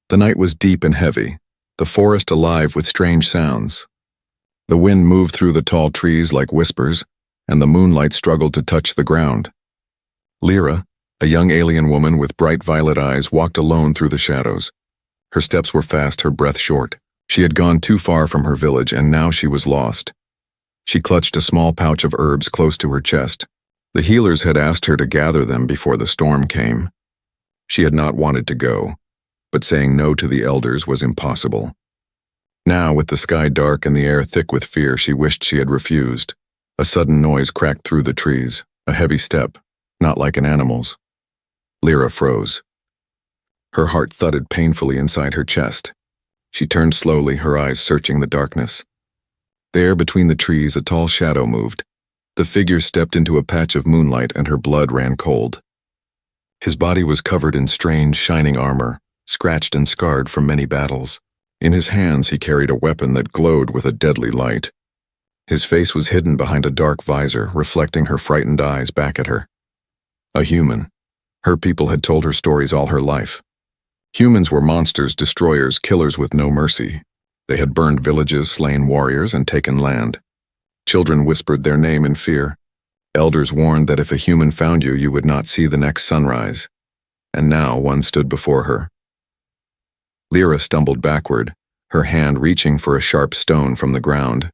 The night was deep and heavy, the forest alive with strange sounds. The wind moved through the tall trees like whispers, and the moonlight struggled to touch the ground. Lyra, a young alien woman with bright violet eyes, walked alone through the shadows. Her steps were fast, her breath short. She had gone too far from her village, and now she was lost. She clutched a small pouch of herbs close to her chest. The healers had asked her to gather them before the storm came. She had not wanted to go, but saying no to the elders was impossible. Now, with the sky dark and the air thick with fear, she wished she had refused. A sudden noise cracked through the trees, a heavy step, not like an animal's. Lyra froze. Her heart thudded painfully inside her chest. She turned slowly, her eyes searching the darkness. There, between the trees, a tall shadow moved. The figure stepped into a patch of moonlight, and her blood ran cold. His body was covered in strange, shining armor, scratched and scarred from many battles. In his hands he carried a weapon that glowed with a deadly light. His face was hidden behind a dark visor, reflecting her frightened eyes back at her. A human. Her people had told her stories all her life. Humans were monsters, destroyers, killers with no mercy. They had burned villages, slain warriors, and taken land. Children whispered their name in fear. Elders warned that if a human found you, you would not see the next sunrise. And now one stood before her. Lyra stumbled backward, her hand reaching for a sharp stone from the ground.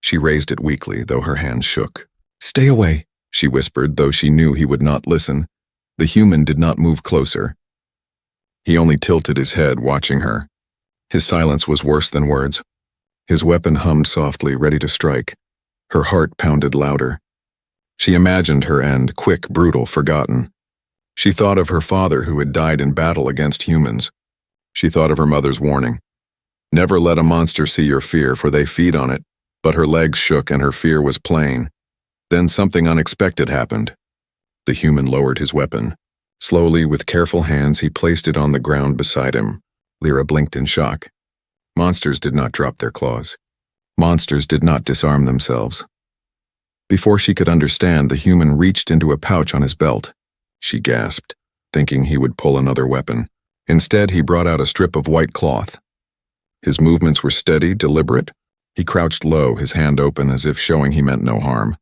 She raised it weakly, though her hand shook. "Stay away," she whispered, though she knew he would not listen. The human did not move closer. He only tilted his head, watching her. His silence was worse than words. His weapon hummed softly, ready to strike. Her heart pounded louder. She imagined her end, quick, brutal, forgotten. She thought of her father who had died in battle against humans. She thought of her mother's warning. Never let a monster see your fear, for they feed on it. But her legs shook and her fear was plain. Then something unexpected happened. The human lowered his weapon. Slowly, with careful hands, he placed it on the ground beside him. Lyra blinked in shock. Monsters did not drop their claws. Monsters did not disarm themselves. Before she could understand, the human reached into a pouch on his belt. She gasped, thinking he would pull another weapon. Instead, he brought out a strip of white cloth. His movements were steady, deliberate. He crouched low, his hand open as if showing he meant no harm.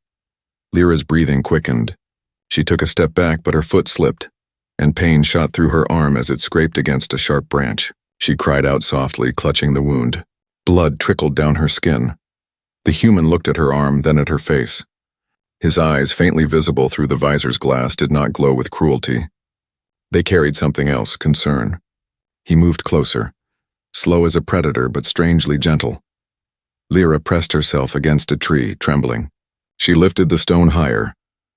Lyra's breathing quickened. She took a step back, but her foot slipped, and pain shot through her arm as it scraped against a sharp branch. She cried out softly, clutching the wound. Blood trickled down her skin. The human looked at her arm, then at her face. His eyes, faintly visible through the visor's glass, did not glow with cruelty. They carried something else, concern. He moved closer, slow as a predator but strangely gentle. Lyra pressed herself against a tree, trembling. She lifted the stone higher,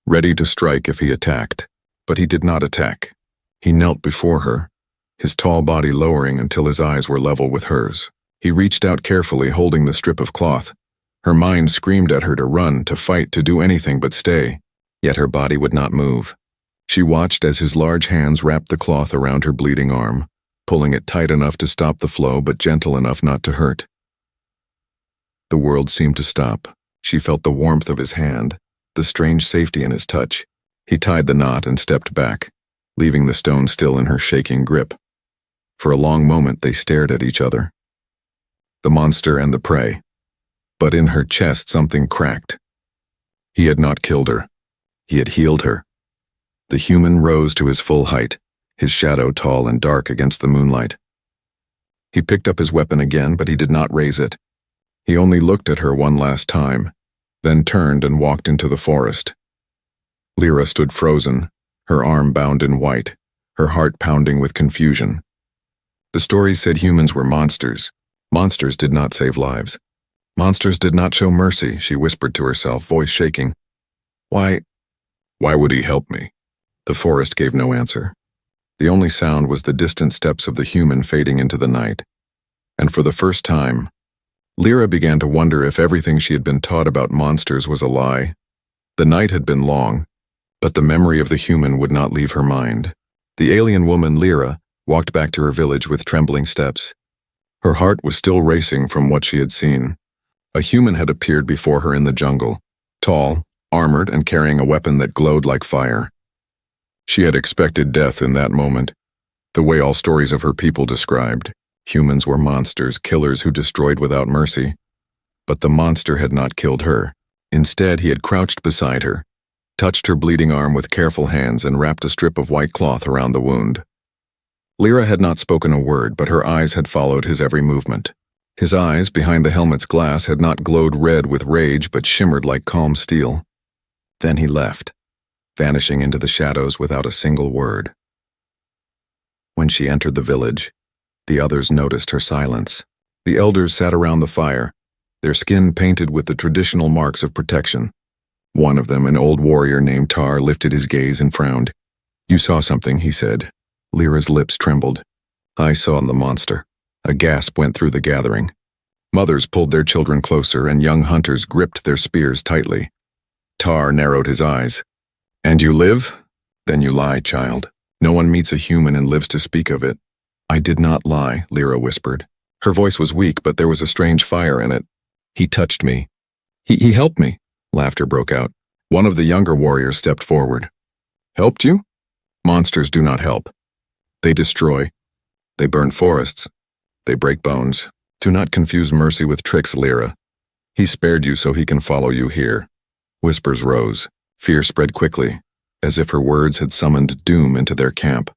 ready to strike if he attacked. But he did not attack. He knelt before her, his tall body lowering until his eyes were level with hers. He reached out carefully, holding the strip of cloth. Her mind screamed at her to run, to fight, to do anything but stay. Yet her body would not move. She watched as his large hands wrapped the cloth around her bleeding arm, pulling it tight enough to stop the flow but gentle enough not to hurt. The world seemed to stop. She felt the warmth of his hand, the strange safety in his touch. He tied the knot and stepped back, leaving the stone still in her shaking grip. For a long moment they stared at each other. The monster and the prey. But in her chest something cracked. He had not killed her. He had healed her. The human rose to his full height, his shadow tall and dark against the moonlight. He picked up his weapon again, but he did not raise it. He only looked at her one last time, then turned and walked into the forest. Lyra stood frozen, her arm bound in white, her heart pounding with confusion. The story said humans were monsters. Monsters did not save lives. Monsters did not show mercy, she whispered to herself, voice shaking. Why would he help me? The forest gave no answer. The only sound was the distant steps of the human fading into the night. And for the first time, Lyra began to wonder if everything she had been taught about monsters was a lie. The night had been long, but the memory of the human would not leave her mind. The alien woman, Lyra, walked back to her village with trembling steps. Her heart was still racing from what she had seen. A human had appeared before her in the jungle, tall, armored, and carrying a weapon that glowed like fire. She had expected death in that moment, the way all stories of her people described. Humans were monsters, killers who destroyed without mercy. But the monster had not killed her. Instead, he had crouched beside her, touched her bleeding arm with careful hands and wrapped a strip of white cloth around the wound. Lyra had not spoken a word, but her eyes had followed his every movement. His eyes, behind the helmet's glass, had not glowed red with rage but shimmered like calm steel. Then he left, vanishing into the shadows without a single word. When she entered the village, the others noticed her silence. The elders sat around the fire, their skin painted with the traditional marks of protection. One of them, an old warrior named Tar, lifted his gaze and frowned. "You saw something," he said. Lyra's lips trembled. "I saw the monster." A gasp went through the gathering. Mothers pulled their children closer, and young hunters gripped their spears tightly. Tar narrowed his eyes. "And you live? Then you lie, child. No one meets a human and lives to speak of it." "I did not lie," Lyra whispered. Her voice was weak, but there was a strange fire in it. "He touched me. He helped me." Laughter broke out. One of the younger warriors stepped forward. "Helped you? Monsters do not help. They destroy. They burn forests. They break bones. Do not confuse mercy with tricks, Lyra. He spared you so he can follow you here." Whispers rose. Fear spread quickly, as if her words had summoned doom into their camp.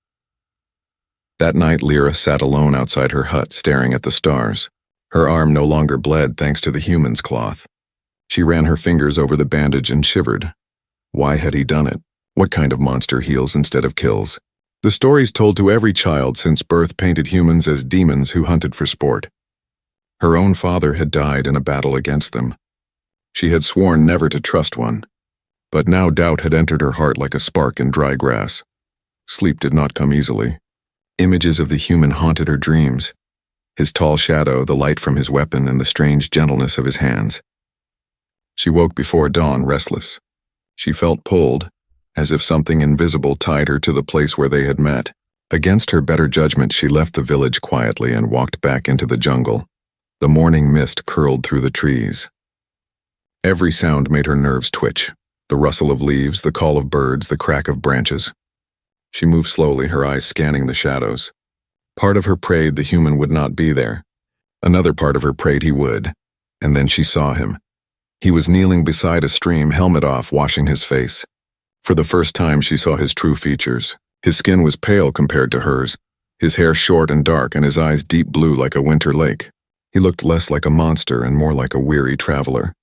That night, Lyra sat alone outside her hut, staring at the stars. Her arm no longer bled thanks to the human's cloth. She ran her fingers over the bandage and shivered. Why had he done it? What kind of monster heals instead of kills? The stories told to every child since birth painted humans as demons who hunted for sport. Her own father had died in a battle against them. She had sworn never to trust one. But now doubt had entered her heart like a spark in dry grass. Sleep did not come easily. Images of the human haunted her dreams. His tall shadow, the light from his weapon, and the strange gentleness of his hands. She woke before dawn, restless. She felt pulled, as if something invisible tied her to the place where they had met. Against her better judgment, she left the village quietly and walked back into the jungle. The morning mist curled through the trees. Every sound made her nerves twitch. The rustle of leaves, the call of birds, the crack of branches. She moved slowly, her eyes scanning the shadows. Part of her prayed the human would not be there. Another part of her prayed he would. And then she saw him. He was kneeling beside a stream, helmet off, washing his face. For the first time she saw his true features. His skin was pale compared to hers, his hair short and dark, and his eyes deep blue like a winter lake. He looked less like a monster and more like a weary traveler.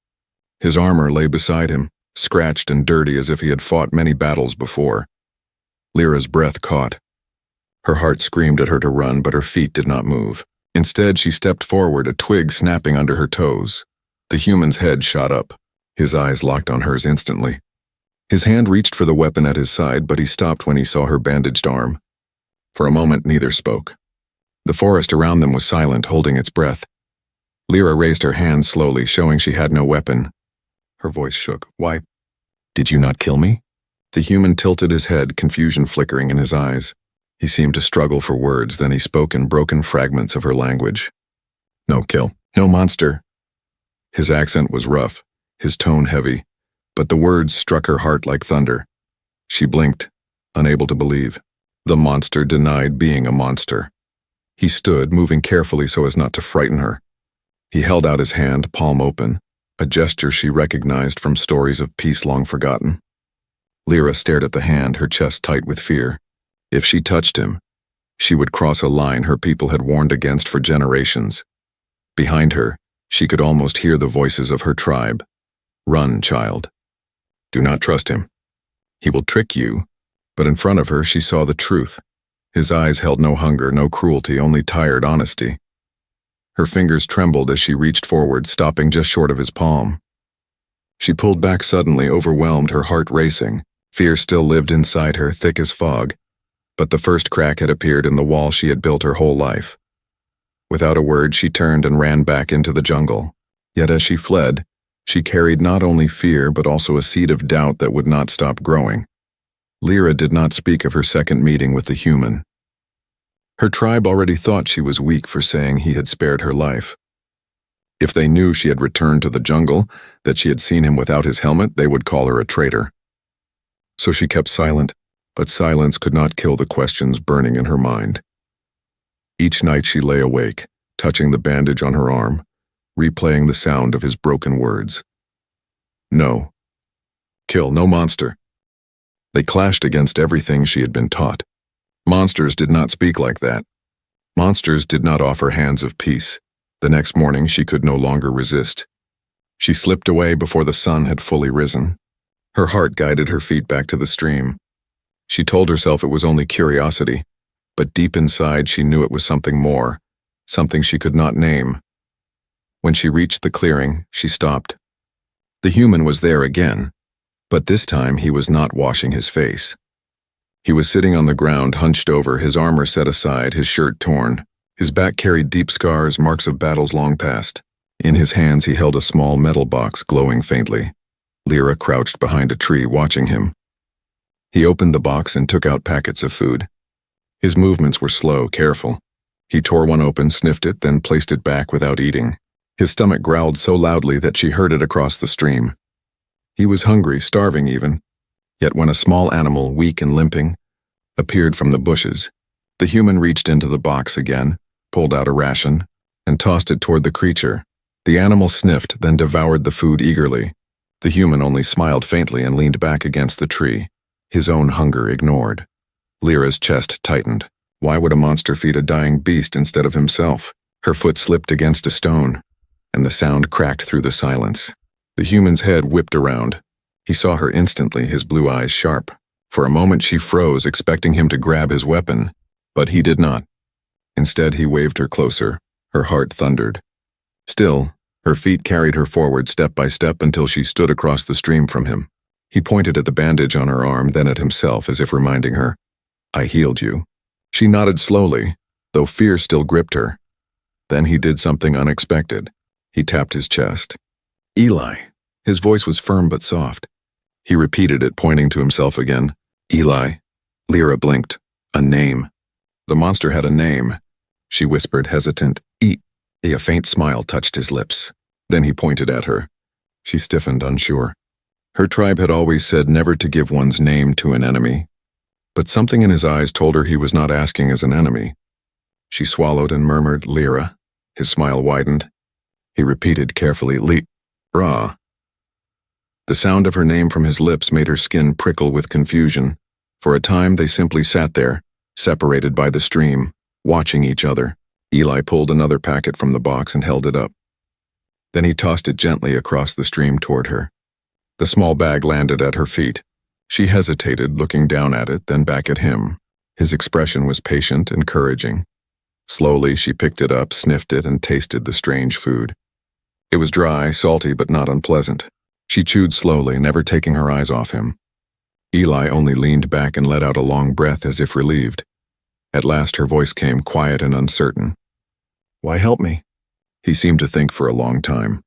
His armor lay beside him, scratched and dirty as if he had fought many battles before. Lyra's breath caught. Her heart screamed at her to run, but her feet did not move. Instead, she stepped forward, a twig snapping under her toes. The human's head shot up. His eyes locked on hers instantly. His hand reached for the weapon at his side, but he stopped when he saw her bandaged arm. For a moment, neither spoke. The forest around them was silent, holding its breath. Lyra raised her hand slowly, showing she had no weapon. Her voice shook. "Why, did you not kill me?" The human tilted his head, confusion flickering in his eyes. He seemed to struggle for words, then he spoke in broken fragments of her language. "No kill. No monster." His accent was rough, his tone heavy, but the words struck her heart like thunder. She blinked, unable to believe. The monster denied being a monster. He stood, moving carefully so as not to frighten her. He held out his hand, palm open, a gesture she recognized from stories of peace long forgotten. Lyra stared at the hand, her chest tight with fear. If she touched him, she would cross a line her people had warned against for generations. Behind her, she could almost hear the voices of her tribe. "Run, child. Do not trust him. He will trick you." But in front of her, she saw the truth. His eyes held no hunger, no cruelty, only tired honesty. Her fingers trembled as she reached forward, stopping just short of his palm. She pulled back suddenly, overwhelmed, her heart racing. Fear still lived inside her, thick as fog. But the first crack had appeared in the wall she had built her whole life. Without a word, she turned and ran back into the jungle. Yet as she fled, she carried not only fear but also a seed of doubt that would not stop growing. Lyra did not speak of her second meeting with the human. Her tribe already thought she was weak for saying he had spared her life. If they knew she had returned to the jungle, that she had seen him without his helmet, they would call her a traitor. So she kept silent, But silence could not kill the questions burning in her mind. Each night she lay awake, touching the bandage on her arm, replaying the sound of his broken words. No. Kill no monster. They clashed against everything she had been taught. Monsters did not speak like that. Monsters did not offer hands of peace. The next morning she could no longer resist. She slipped away before the sun had fully risen. Her heart guided her feet back to the stream. She told herself it was only curiosity, but deep inside she knew it was something more, something she could not name. When she reached the clearing, she stopped. The human was there again, but this time he was not washing his face. He was sitting on the ground, hunched over, his armor set aside, his shirt torn. His back carried deep scars, marks of battles long past. In his hands he held a small metal box glowing faintly. Lyra crouched behind a tree, watching him. He opened the box and took out packets of food. His movements were slow, careful. He tore one open, sniffed it, then placed it back without eating. His stomach growled so loudly that she heard it across the stream. He was hungry, starving even. Yet when a small animal, weak and limping, appeared from the bushes, the human reached into the box again, pulled out a ration, and tossed it toward the creature. The animal sniffed, then devoured the food eagerly. The human only smiled faintly and leaned back against the tree, his own hunger ignored. Lyra's chest tightened. Why would a monster feed a dying beast instead of himself? Her foot slipped against a stone, and the sound cracked through the silence. The human's head whipped around. He saw her instantly, his blue eyes sharp. For a moment she froze, expecting him to grab his weapon, but he did not. Instead, he waved her closer. Her heart thundered. Still, her feet carried her forward step by step until she stood across the stream from him. He pointed at the bandage on her arm, then at himself, as if reminding her, "I healed you." She nodded slowly, though fear still gripped her. Then he did something unexpected. He tapped his chest. "Eli." His voice was firm but soft. He repeated it, pointing to himself again. "Eli." Lyra blinked. A name. The monster had a name. She whispered, hesitant, "E." A faint smile touched his lips. Then he pointed at her. She stiffened, unsure. Her tribe had always said never to give one's name to an enemy. But something in his eyes told her he was not asking as an enemy. She swallowed and murmured, "Lyra." His smile widened. He repeated carefully, "Lyra." The sound of her name from his lips made her skin prickle with confusion. For a time they simply sat there, separated by the stream, watching each other. Eli pulled another packet from the box and held it up. Then he tossed it gently across the stream toward her. The small bag landed at her feet. She hesitated, looking down at it, then back at him. His expression was patient, encouraging. Slowly she picked it up, sniffed it, and tasted the strange food. It was dry, salty, but not unpleasant. She chewed slowly, never taking her eyes off him. Eli only leaned back and let out a long breath as if relieved. At last her voice came quiet and uncertain. "Why help me?" He seemed to think for a long time.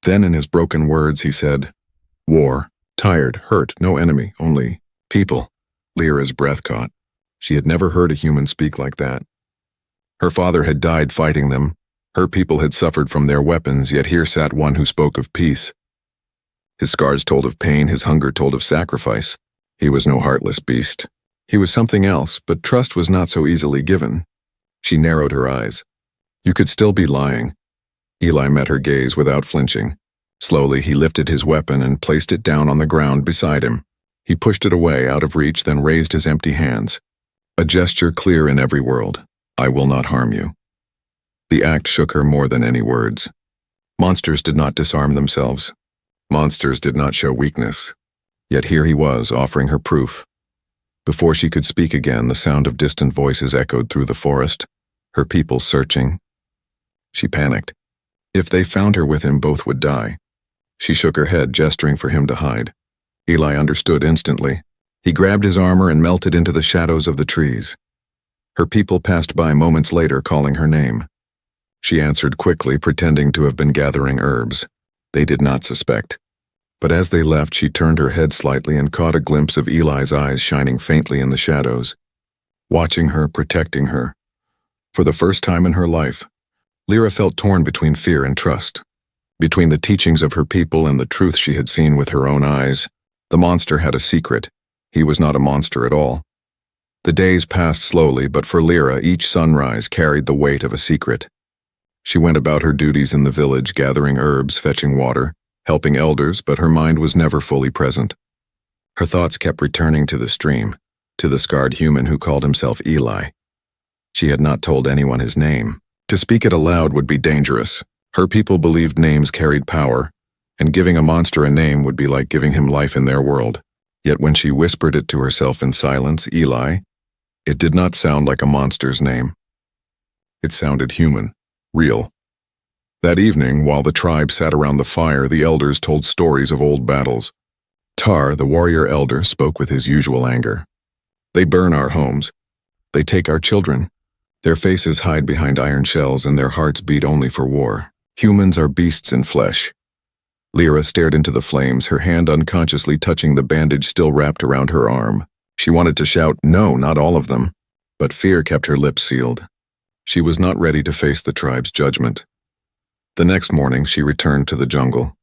Then in his broken words he said, "War. Tired, hurt, no enemy, only people." Lyra's breath caught. She had never heard a human speak like that. Her father had died fighting them. Her people had suffered from their weapons, yet here sat one who spoke of peace. His scars told of pain, his hunger told of sacrifice. He was no heartless beast. He was something else, but trust was not so easily given. She narrowed her eyes. "You could still be lying." Eli met her gaze without flinching. Slowly he lifted his weapon and placed it down on the ground beside him. He pushed it away, out of reach, then raised his empty hands. A gesture clear in every world. "I will not harm you." The act shook her more than any words. Monsters did not disarm themselves. Monsters did not show weakness. Yet here he was, offering her proof. Before she could speak again, the sound of distant voices echoed through the forest, her people searching. She panicked. If they found her with him, both would die. She shook her head, gesturing for him to hide. Eli understood instantly. He grabbed his armor and melted into the shadows of the trees. Her people passed by moments later, calling her name. She answered quickly, pretending to have been gathering herbs. They did not suspect. But as they left, she turned her head slightly and caught a glimpse of Eli's eyes shining faintly in the shadows, watching her, protecting her. For the first time in her life, Lyra felt torn between fear and trust. Between the teachings of her people and the truth she had seen with her own eyes. The monster had a secret. He was not a monster at all. The days passed slowly, but for Lyra, each sunrise carried the weight of a secret. She went about her duties in the village, gathering herbs, fetching water, helping elders, but her mind was never fully present. Her thoughts kept returning to the stream, to the scarred human who called himself Eli. She had not told anyone his name. To speak it aloud would be dangerous. Her people believed names carried power, and giving a monster a name would be like giving him life in their world. Yet when she whispered it to herself in silence, Eli, it did not sound like a monster's name. It sounded human, real. That evening, while the tribe sat around the fire, the elders told stories of old battles. Tar, the warrior elder, spoke with his usual anger. They burn our homes. They take our children. Their faces hide behind iron shells and their hearts beat only for war. Humans are beasts in flesh. Lyra stared into the flames, her hand unconsciously touching the bandage still wrapped around her arm. She wanted to shout, "No, not all of them," but fear kept her lips sealed. She was not ready to face the tribe's judgment. The next morning, she returned to the jungle.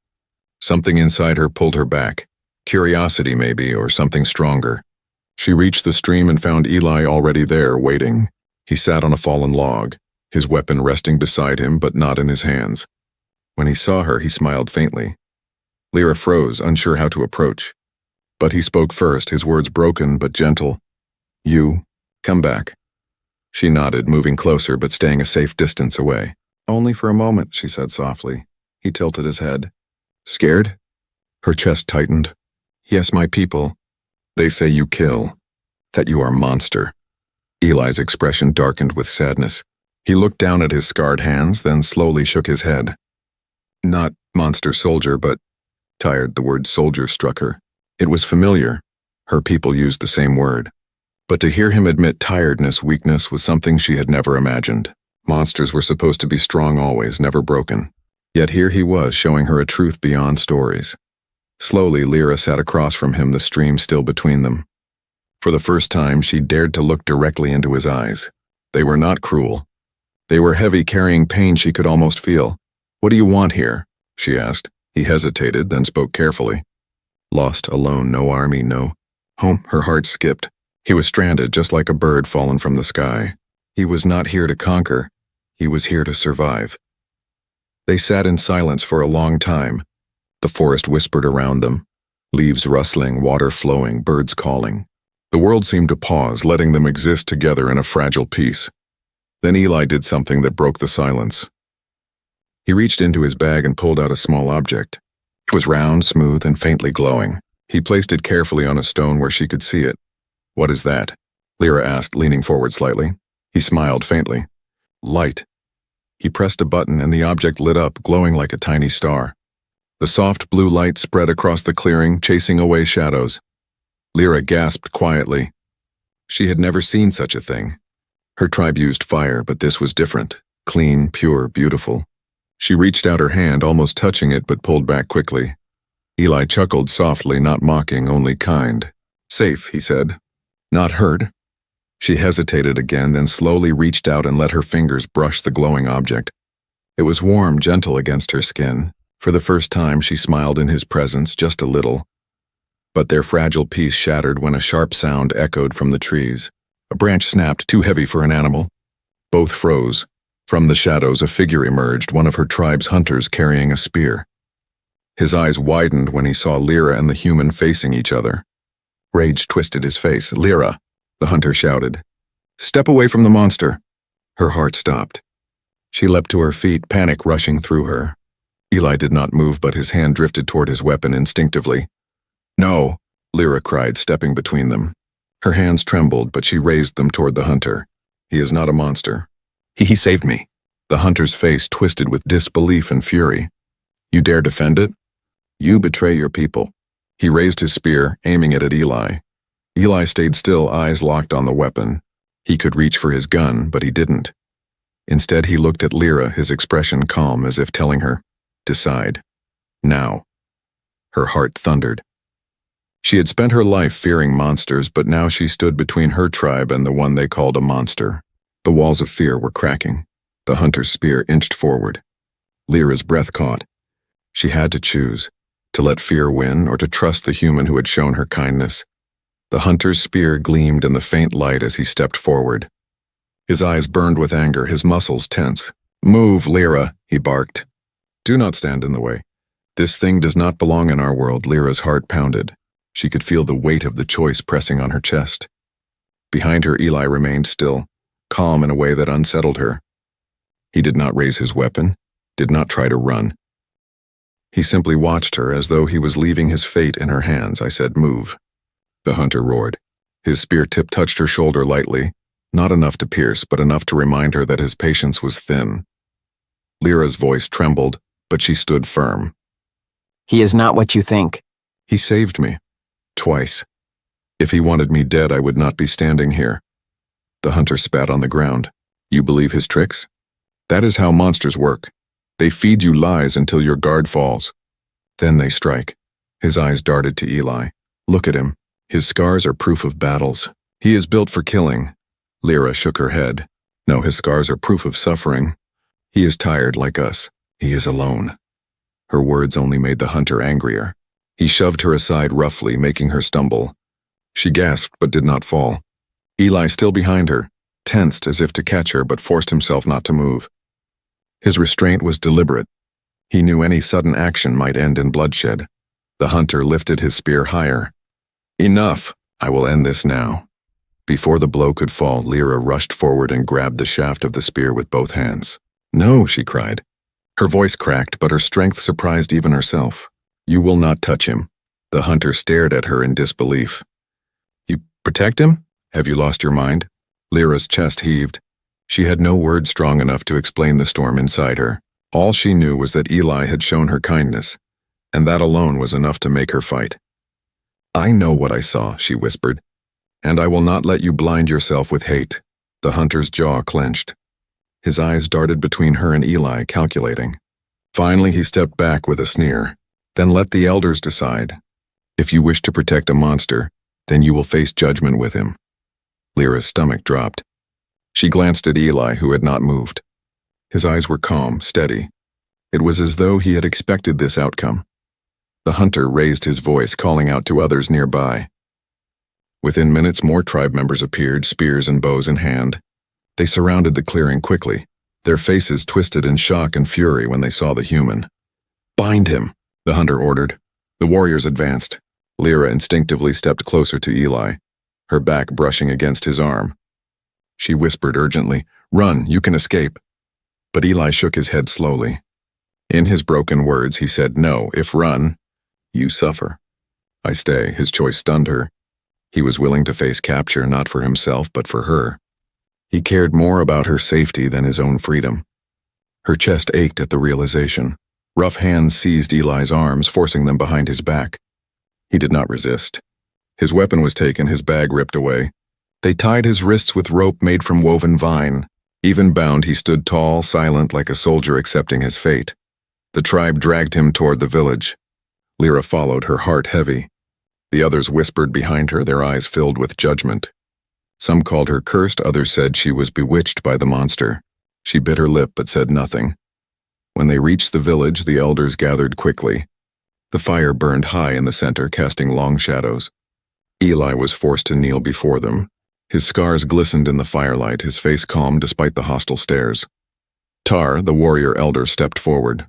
Something inside her pulled her back. Curiosity, maybe, or something stronger. She reached the stream and found Eli already there, waiting. He sat on a fallen log, his weapon resting beside him but not in his hands. When he saw her, he smiled faintly. Lyra froze, unsure how to approach. But he spoke first, his words broken but gentle. "You, come back." She nodded, moving closer but staying a safe distance away. "Only for a moment," she said softly. He tilted his head. "Scared?" Her chest tightened. "Yes, my people. They say you kill, that you are a monster." Eli's expression darkened with sadness. He looked down at his scarred hands, then slowly shook his head. "Not monster soldier, but..." Tired, the word soldier struck her. It was familiar. Her people used the same word. But to hear him admit tiredness, weakness, was something she had never imagined. Monsters were supposed to be strong always, never broken. Yet here he was, showing her a truth beyond stories. Slowly, Lyra sat across from him, the stream still between them. For the first time, she dared to look directly into his eyes. They were not cruel. They were heavy, carrying pain she could almost feel. "What do you want here?" she asked. He hesitated, then spoke carefully. "Lost, alone, no army, no home." Her heart skipped. He was stranded, just like a bird fallen from the sky. He was not here to conquer. He was here to survive. They sat in silence for a long time. The forest whispered around them, leaves rustling, water flowing, birds calling. The world seemed to pause, letting them exist together in a fragile peace. Then Eli did something that broke the silence. He reached into his bag and pulled out a small object. It was round, smooth, and faintly glowing. He placed it carefully on a stone where she could see it. "What is that?" Lyra asked, leaning forward slightly. He smiled faintly. "Light." He pressed a button and the object lit up, glowing like a tiny star. The soft blue light spread across the clearing, chasing away shadows. Lyra gasped quietly. She had never seen such a thing. Her tribe used fire, but this was different. Clean, pure, beautiful. She reached out her hand, almost touching it, but pulled back quickly. Eli chuckled softly, not mocking, only kind. "Safe," he said. "Not hurt." She hesitated again, then slowly reached out and let her fingers brush the glowing object. It was warm, gentle against her skin. For the first time, she smiled in his presence, just a little. But their fragile peace shattered when a sharp sound echoed from the trees. A branch snapped, too heavy for an animal. Both froze. From the shadows, a figure emerged, one of her tribe's hunters carrying a spear. His eyes widened when he saw Lyra and the human facing each other. Rage twisted his face. "Lyra!" the hunter shouted. "Step away from the monster." Her heart stopped. She leapt to her feet, panic rushing through her. Eli did not move, but his hand drifted toward his weapon instinctively. "No!" Lyra cried, stepping between them. Her hands trembled, but she raised them toward the hunter. "He is not a monster. He saved me." The hunter's face twisted with disbelief and fury. "You dare defend it? You betray your people." He raised his spear, aiming it at Eli. Eli stayed still, eyes locked on the weapon. He could reach for his gun, but he didn't. Instead, he looked at Lyra, his expression calm, as if telling her, "Decide. Now." Her heart thundered. She had spent her life fearing monsters, but now she stood between her tribe and the one they called a monster. The walls of fear were cracking. The hunter's spear inched forward. Lyra's breath caught. She had to choose, to let fear win or to trust the human who had shown her kindness. The hunter's spear gleamed in the faint light as he stepped forward. His eyes burned with anger, his muscles tense. "Move, Lyra," he barked. "Do not stand in the way. This thing does not belong in our world." Lyra's heart pounded. She could feel the weight of the choice pressing on her chest. Behind her, Eli remained still, calm in a way that unsettled her. He did not raise his weapon, did not try to run. He simply watched her as though he was leaving his fate in her hands. "I said, move." The hunter roared. His spear tip touched her shoulder lightly, not enough to pierce, but enough to remind her that his patience was thin. Lyra's voice trembled, but she stood firm. "He is not what you think." "He saved me. Twice. If he wanted me dead, I would not be standing here." The hunter spat on the ground. "You believe his tricks? That is how monsters work. They feed you lies until your guard falls. Then they strike." His eyes darted to Eli. "Look at him. His scars are proof of battles. He is built for killing." Lyra shook her head. "No, his scars are proof of suffering. He is tired like us. He is alone." Her words only made the hunter angrier. He shoved her aside roughly, making her stumble. She gasped but did not fall. Eli, still behind her, tensed as if to catch her but forced himself not to move. His restraint was deliberate. He knew any sudden action might end in bloodshed. The hunter lifted his spear higher. "Enough! I will end this now." Before the blow could fall, Lyra rushed forward and grabbed the shaft of the spear with both hands. "No," she cried. Her voice cracked, but her strength surprised even herself. "You will not touch him." The hunter stared at her in disbelief. "You protect him? Have you lost your mind?" Lyra's chest heaved. She had no words strong enough to explain the storm inside her. All she knew was that Eli had shown her kindness, and that alone was enough to make her fight. "I know what I saw," she whispered, "and I will not let you blind yourself with hate." The hunter's jaw clenched. His eyes darted between her and Eli, calculating. Finally, he stepped back with a sneer. "Then let the elders decide. If you wish to protect a monster, then you will face judgment with him." Lyra's stomach dropped. She glanced at Eli, who had not moved. His eyes were calm, steady. It was as though he had expected this outcome. The hunter raised his voice, calling out to others nearby. Within minutes, more tribe members appeared, spears and bows in hand. They surrounded the clearing quickly, their faces twisted in shock and fury when they saw the human. "Bind him," the hunter ordered. The warriors advanced. Lyra instinctively stepped closer to Eli, her back brushing against his arm. She whispered urgently, "Run, you can escape." But Eli shook his head slowly. In his broken words, he said, "No, if run, you suffer." "I stay." His choice stunned her. He was willing to face capture not for himself but for her. He cared more about her safety than his own freedom. Her chest ached at the realization. Rough hands seized Eli's arms, forcing them behind his back. He did not resist. His weapon was taken, his bag ripped away. They tied his wrists with rope made from woven vine. Even bound, he stood tall, silent, like a soldier accepting his fate. The tribe dragged him toward the village. Lyra followed, her heart heavy. The others whispered behind her, their eyes filled with judgment. Some called her cursed, others said she was bewitched by the monster. She bit her lip but said nothing. When they reached the village, the elders gathered quickly. The fire burned high in the center, casting long shadows. Eli was forced to kneel before them. His scars glistened in the firelight, his face calm despite the hostile stares. Tar, the warrior elder, stepped forward.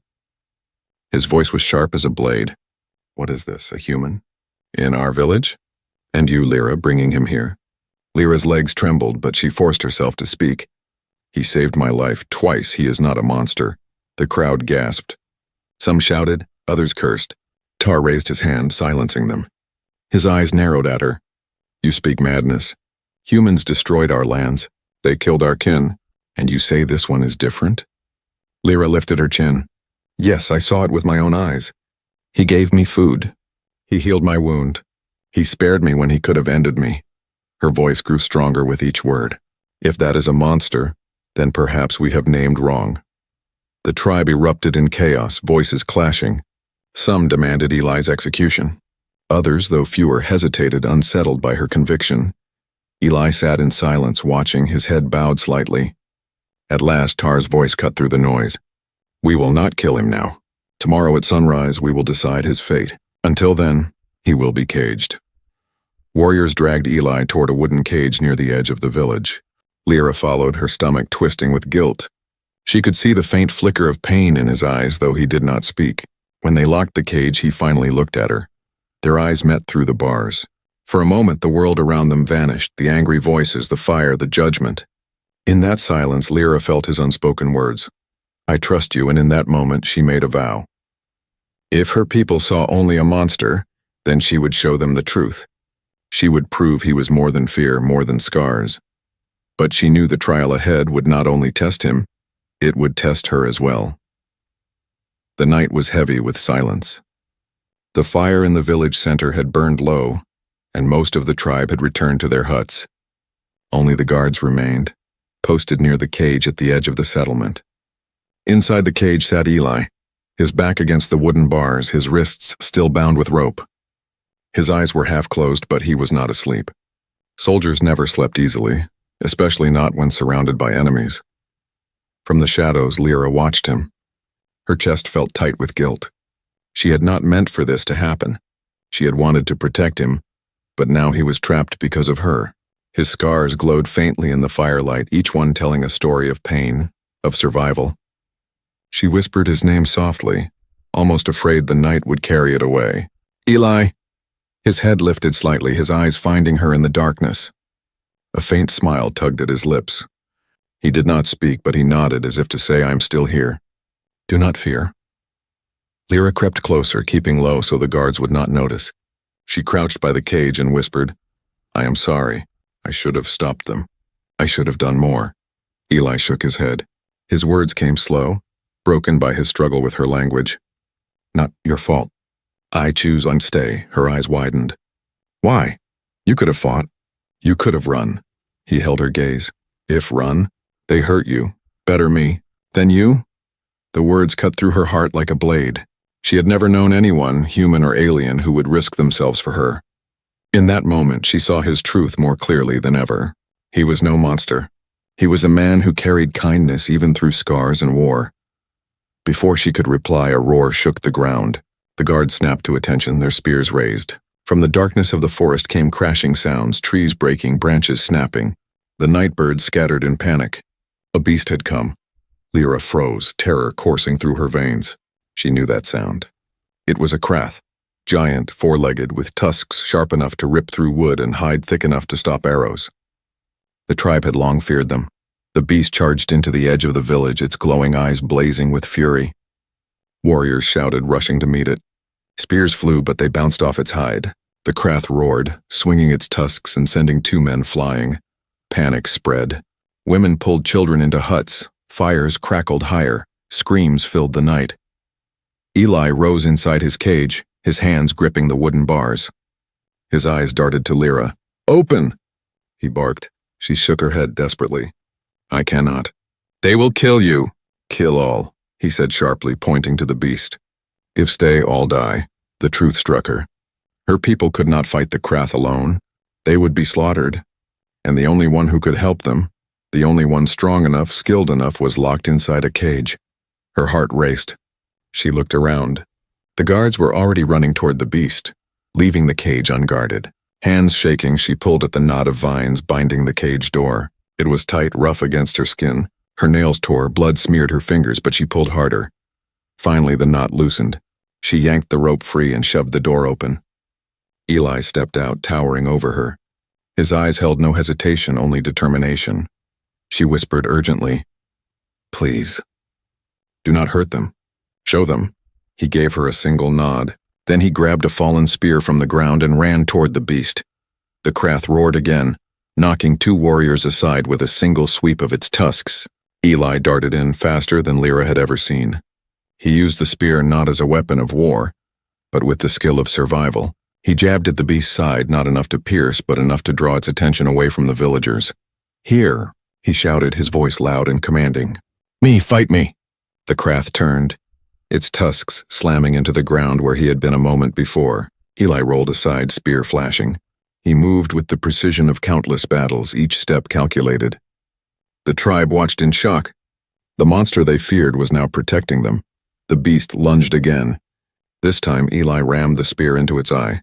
His voice was sharp as a blade. "What is this, a human? In our village? And you, Lyra, bringing him here?" Lyra's legs trembled, but she forced herself to speak. "He saved my life twice. He is not a monster." The crowd gasped. Some shouted, others cursed. Tar raised his hand, silencing them. His eyes narrowed at her. "You speak madness. Humans destroyed our lands. They killed our kin. And you say this one is different?" Lyra lifted her chin. "Yes, I saw it with my own eyes. He gave me food. He healed my wound. He spared me when he could have ended me." Her voice grew stronger with each word. "If that is a monster, then perhaps we have named wrong." The tribe erupted in chaos, voices clashing. Some demanded Eli's execution. Others, though fewer, hesitated, unsettled by her conviction. Eli sat in silence, watching, his head bowed slightly. At last, Tar's voice cut through the noise. "We will not kill him now. Tomorrow at sunrise, we will decide his fate. Until then, he will be caged." Warriors dragged Eli toward a wooden cage near the edge of the village. Lyra followed, her stomach twisting with guilt. She could see the faint flicker of pain in his eyes, though he did not speak. When they locked the cage, he finally looked at her. Their eyes met through the bars. For a moment, the world around them vanished, the angry voices, the fire, the judgment. In that silence, Lyra felt his unspoken words. I trust you, and in that moment, she made a vow. If her people saw only a monster, then she would show them the truth. She would prove he was more than fear, more than scars. But she knew the trial ahead would not only test him, it would test her as well. The night was heavy with silence. The fire in the village center had burned low, and most of the tribe had returned to their huts. Only the guards remained, posted near the cage at the edge of the settlement. Inside the cage sat Eli, his back against the wooden bars, his wrists still bound with rope. His eyes were half closed, but he was not asleep. Soldiers never slept easily, especially not when surrounded by enemies. From the shadows, Lyra watched him. Her chest felt tight with guilt. She had not meant for this to happen. She had wanted to protect him, but now he was trapped because of her. His scars glowed faintly in the firelight, each one telling a story of pain, of survival. She whispered his name softly, almost afraid the night would carry it away. Eli! His head lifted slightly, his eyes finding her in the darkness. A faint smile tugged at his lips. He did not speak, but he nodded as if to say, I'm still here. Do not fear. Lyra crept closer, keeping low so the guards would not notice. She crouched by the cage and whispered, I am sorry. I should have stopped them. I should have done more. Eli shook his head. His words came slow, broken by his struggle with her language. Not your fault. I choose to stay. Her eyes widened. Why? You could have fought. You could have run. He held her gaze. If run, they hurt you. Better me. Then you? The words cut through her heart like a blade. She had never known anyone, human or alien, who would risk themselves for her. In that moment, she saw his truth more clearly than ever. He was no monster. He was a man who carried kindness even through scars and war. Before she could reply, a roar shook the ground. The guards snapped to attention, their spears raised. From the darkness of the forest came crashing sounds, trees breaking, branches snapping. The night birds scattered in panic. A beast had come. Lyra froze, terror coursing through her veins. She knew that sound. It was a krath, giant, four-legged, with tusks sharp enough to rip through wood and hide thick enough to stop arrows. The tribe had long feared them. The beast charged into the edge of the village, its glowing eyes blazing with fury. Warriors shouted, rushing to meet it. Spears flew, but they bounced off its hide. The krath roared, swinging its tusks and sending two men flying. Panic spread. Women pulled children into huts. Fires crackled higher. Screams filled the night. Eli rose inside his cage, his hands gripping the wooden bars. His eyes darted to Lyra. Open! He barked. She shook her head desperately. I cannot. They will kill you. Kill all, he said sharply, pointing to the beast. If stay, all die. The truth struck her. Her people could not fight the krath alone. They would be slaughtered. And the only one who could help them, the only one strong enough, skilled enough, was locked inside a cage. Her heart raced. She looked around. The guards were already running toward the beast, leaving the cage unguarded. Hands shaking, she pulled at the knot of vines binding the cage door. It was tight, rough against her skin. Her nails tore, blood smeared her fingers, but she pulled harder. Finally, the knot loosened. She yanked the rope free and shoved the door open. Eli stepped out, towering over her. His eyes held no hesitation, only determination. She whispered urgently, Please, do not hurt them. Show them. He gave her a single nod. Then he grabbed a fallen spear from the ground and ran toward the beast. The krath roared again, knocking two warriors aside with a single sweep of its tusks. Eli darted in faster than Lyra had ever seen. He used the spear not as a weapon of war, but with the skill of survival. He jabbed at the beast's side, not enough to pierce, but enough to draw its attention away from the villagers. Here, he shouted, his voice loud and commanding. Me, fight me! The krath turned, its tusks slamming into the ground where he had been a moment before. Eli rolled aside, spear flashing. He moved with the precision of countless battles, each step calculated. The tribe watched in shock. The monster they feared was now protecting them. The beast lunged again. This time Eli rammed the spear into its eye.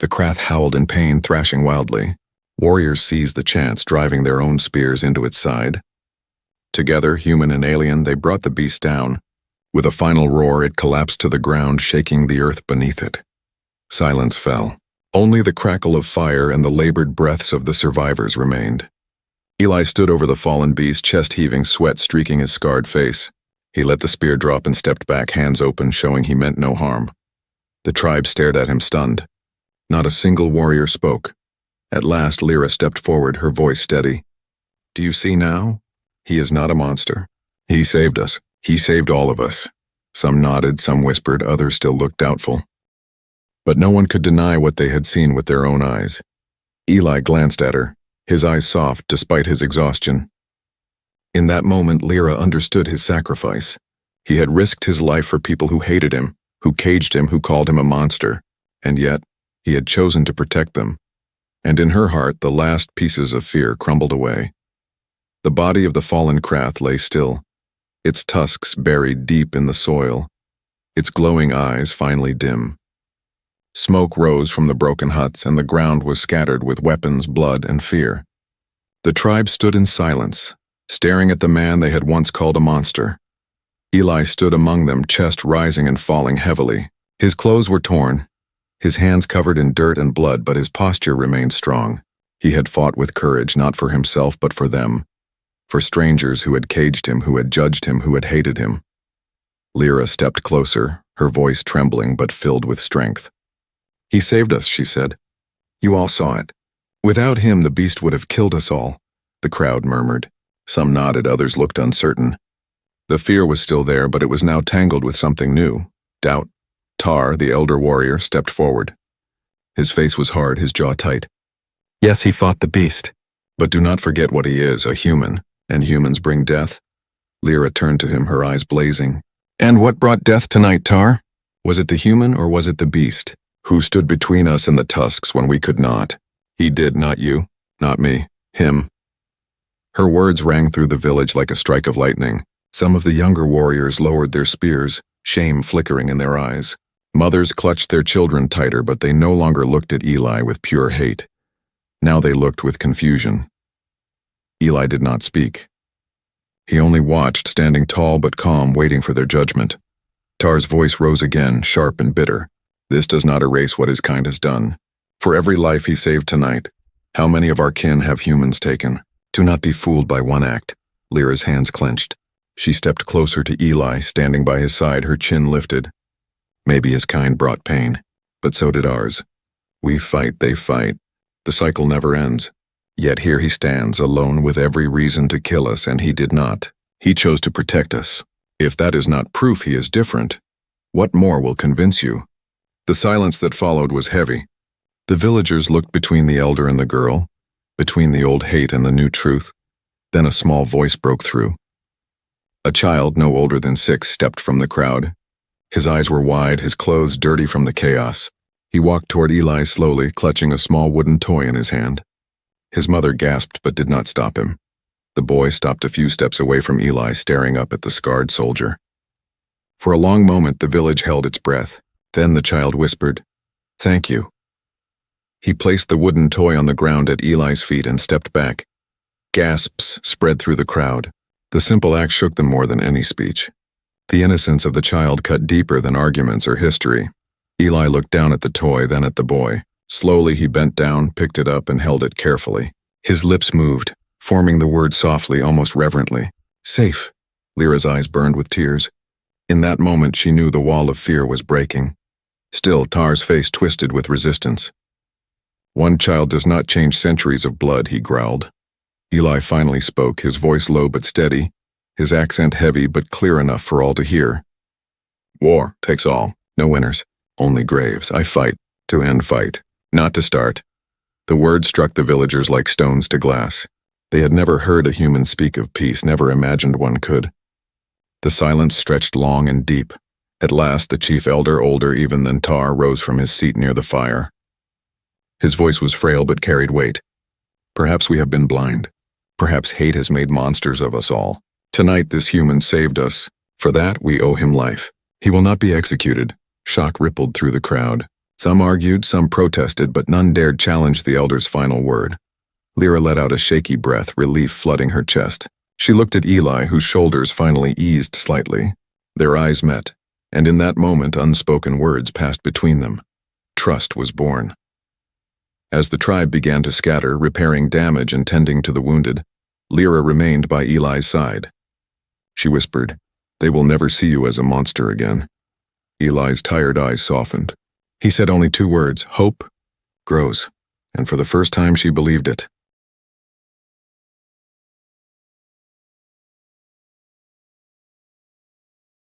The Krath howled in pain, thrashing wildly. Warriors seized the chance, driving their own spears into its side. Together, human and alien, they brought the beast down. With a final roar, it collapsed to the ground, shaking the earth beneath it. Silence fell. Only the crackle of fire and the labored breaths of the survivors remained. Eli stood over the fallen beast, chest heaving, sweat streaking his scarred face. He let the spear drop and stepped back, hands open, showing he meant no harm. The tribe stared at him, stunned. Not a single warrior spoke. At last, Lyra stepped forward, her voice steady. "Do you see now? He is not a monster. He saved us. He saved all of us." Some nodded, some whispered, others still looked doubtful. But no one could deny what they had seen with their own eyes. Eli glanced at her, his eyes soft despite his exhaustion. In that moment, Lyra understood his sacrifice. He had risked his life for people who hated him, who caged him, who called him a monster, and yet he had chosen to protect them. And in her heart, the last pieces of fear crumbled away. The body of the fallen Krath lay still, its tusks buried deep in the soil, its glowing eyes finally dim. Smoke rose from the broken huts, and the ground was scattered with weapons, blood, and fear. The tribe stood in silence, staring at the man they had once called a monster. Eli stood among them, chest rising and falling heavily. His clothes were torn, his hands covered in dirt and blood, but his posture remained strong. He had fought with courage, not for himself, but for them. For strangers who had caged him, who had judged him, who had hated him. Lyra stepped closer, her voice trembling but filled with strength. "He saved us," she said. "You all saw it. Without him, the beast would have killed us all," the crowd murmured. Some nodded, others looked uncertain. The fear was still there, but it was now tangled with something new, doubt. Tar, the elder warrior, stepped forward. His face was hard, his jaw tight. "Yes, he fought the beast. But do not forget what he is, a human, and humans bring death." Lyra turned to him, her eyes blazing. "And what brought death tonight, Tar? Was it the human or was it the beast? Who stood between us and the tusks when we could not? He did, not you, not me, him." Her words rang through the village like a strike of lightning. Some of the younger warriors lowered their spears, shame flickering in their eyes. Mothers clutched their children tighter, but they no longer looked at Eli with pure hate. Now they looked with confusion. Eli did not speak. He only watched, standing tall but calm, waiting for their judgment. Tar's voice rose again, sharp and bitter. "This does not erase what his kind has done. For every life he saved tonight, how many of our kin have humans taken? Do not be fooled by one act." Lyra's hands clenched. She stepped closer to Eli, standing by his side, her chin lifted. Maybe his kind brought pain, but so did ours. We fight, they fight. The cycle never ends. Yet here he stands, alone with every reason to kill us, and he did not. He chose to protect us. If that is not proof he is different, what more will convince you? The silence that followed was heavy. The villagers looked between the elder and the girl, between the old hate and the new truth. Then a small voice broke through. A child no older than 6 stepped from the crowd. His eyes were wide, his clothes dirty from the chaos. He walked toward Eli slowly, clutching a small wooden toy in his hand. His mother gasped but did not stop him. The boy stopped a few steps away from Eli, staring up at the scarred soldier. For a long moment, the village held its breath. Then the child whispered, "Thank you." He placed the wooden toy on the ground at Eli's feet and stepped back. Gasps spread through the crowd. The simple act shook them more than any speech. The innocence of the child cut deeper than arguments or history. Eli looked down at the toy, then at the boy. Slowly he bent down, picked it up, and held it carefully. His lips moved, forming the word softly, almost reverently. "Safe." Lyra's eyes burned with tears. In that moment she knew the wall of fear was breaking. Still, Tar's face twisted with resistance. "One child does not change centuries of blood," he growled. Eli finally spoke, his voice low but steady, his accent heavy but clear enough for all to hear. "War takes all, no winners, only graves. I fight to end fight, not to start." The words struck the villagers like stones to glass. They had never heard a human speak of peace, never imagined one could. The silence stretched long and deep. At last, the chief elder, older even than Tar, rose from his seat near the fire. His voice was frail but carried weight. "Perhaps we have been blind. Perhaps hate has made monsters of us all. Tonight this human saved us. For that we owe him life. He will not be executed." Shock rippled through the crowd. Some argued, some protested, but none dared challenge the elder's final word. Lyra let out a shaky breath, relief flooding her chest. She looked at Eli, whose shoulders finally eased slightly. Their eyes met, and in that moment unspoken words passed between them. Trust was born. As the tribe began to scatter, repairing damage and tending to the wounded, Lyra remained by Eli's side. She whispered, "They will never see you as a monster again." Eli's tired eyes softened. He said only 2 words, "Hope grows," and for the first time she believed it.